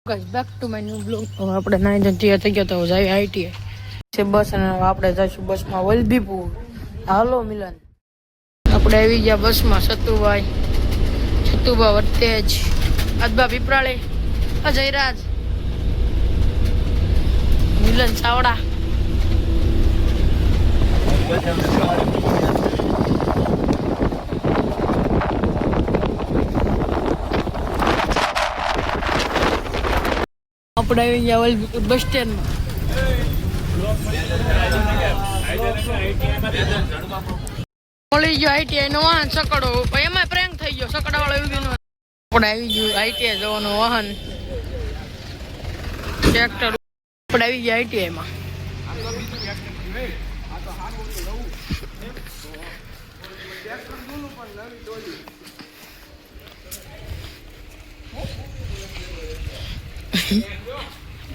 Guys back to my new blog. હવે આપણે 9 તૈયાર થઈ ગયા તો જાય આઈટીઆઈ છે બસ અને આપણે જઈશું બસમાં વલભીપુર। હાલો મિલન, આપણે આવી ગયા બસમાં સતુભાઈ વર્તેજ, અદબા પીપરાળે, અજયરાજ, મિલન ચાવડા। આપણે આવી ગયા વલભીપુર બસ સ્ટેન્ડમાં। મળી ગયો આઈટીઆઈ નો વાહન સકડો, એમાં પ્રેન્ક થઈ ગયો, સકડા વાળો એવું ગયું। આપણે આવી ગયું આઈટીઆઈ જવાનું વાહન ટ્રેક્ટર। આપણે આવી ગયા આઈટીઆઈ માં।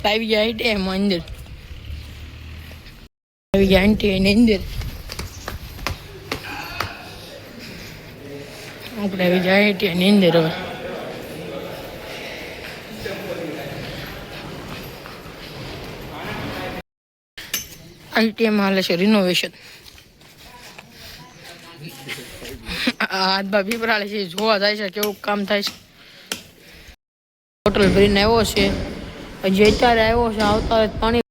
આવી ગયા આઈટીઆઈ માં અંદર, આવી ગયા આઈટીઆઈ ની અંદર। આપણે આવી ગયા આઈટીઆઈ ની અંદર। હવે આઈટીઆઈ માં હાલે છે રિનોવેશન। આદબા પીપરાળે છે, જોવા જાય છે કેવું કામ થાય છે। હોટલ ભરીને આવ્યો છે, હજી અત્યારે આવ્યો છે, આવતા પાણી।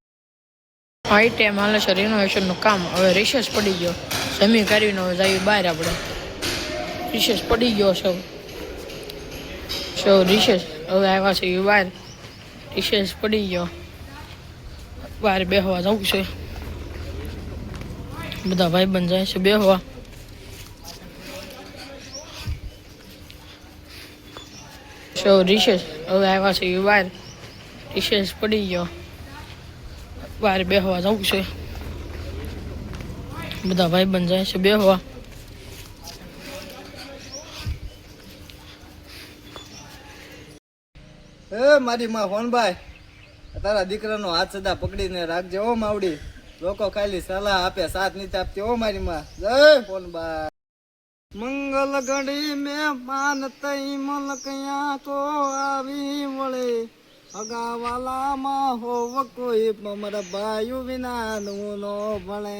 આઈટીઆઈ માં હાલે છે રિનોવેશન નું કામ। હવે રિસેસ પડી ગયો, જમી કરીને હવે જઈએ બહાર। આપણે રિસેસ પડી ગયો સૌ રિસેસ હવે આવ્યા છે બહાર। રિસેસ પડી ગયો, બહાર બેહવા જવું છે। બધા ભાઈબંધ જાય છે બેહવા। રિસેસ હવે આવ્યા છે બહાર। રિસેસ પડી ગયો, બહાર બેહવા જવું છે। બધા ભાઈબંધ જાય છે બેહવા। મારી માં ફોનભાઈ, તારા દીકરાનો હાથ સદા પકડીને રાખજે ઓ માવડી। લોકો ખાલી સલાહ આપે, સાથ નીચે આપતી ઓ મારી માં। જય ફોનભાઈ। મંગલ ઘડી મે માન તઈ મલકયા કો આવી વળે, અગાવાલા માં હોવ કોઈ મારા ભાઈ વિના નું નો ભણે।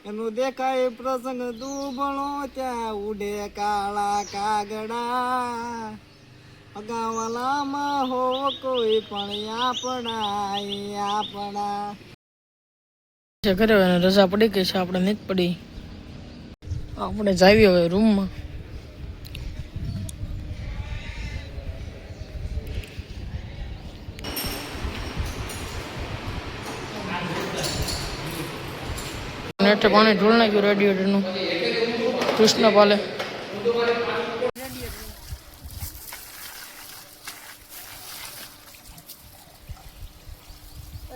એનું દેખાય પ્રસંગ દુબળો, ત્યાં ઉડે કાળા કાગડા। અગાવાલામાં હો કોઈ પણ આપણા ઘરે રજા પડી ગઈ છે, આપણે નથી પડી। આપણે જાવી હવે રૂમમાં। નેટ પાણી ઢોળ નાખ્યું રેડિયેટરનું કૃષ્ણપાલે।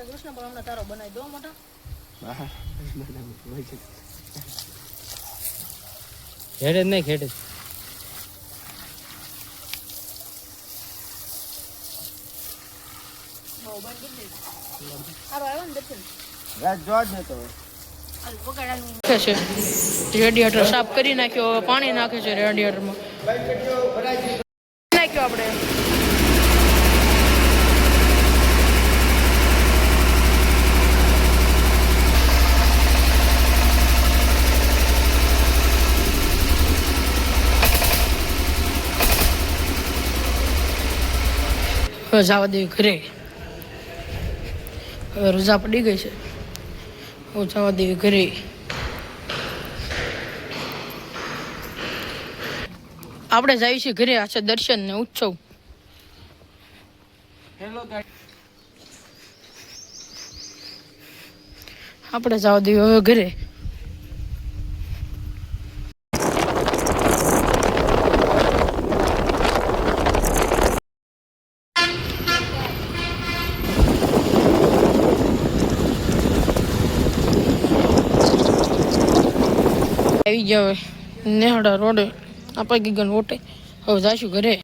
કૃષ્ણપાલ હમણાં તારો બનાવી દો મોટા। ખેડે નહીં ખેડે રેડિયેટર સાફ કરી નાખ્યો, હવે પાણી નાખે છે રેડિયેટરમાં। નાખ્યો આપણે જવા દે ઘરે। હવે રજા પડી ગઈ છે, હવે જવા દે ઘરે। આપણે જઈએ છીએ ઘરે, આ છે દર્શન ને ઉત્સવ। આપણે જવા દઈએ હવે ઘરે। આવી ગયા હવે નેહડા રોડે, આપા ગીગન ઓટે। હવે જઈશું ઘરે।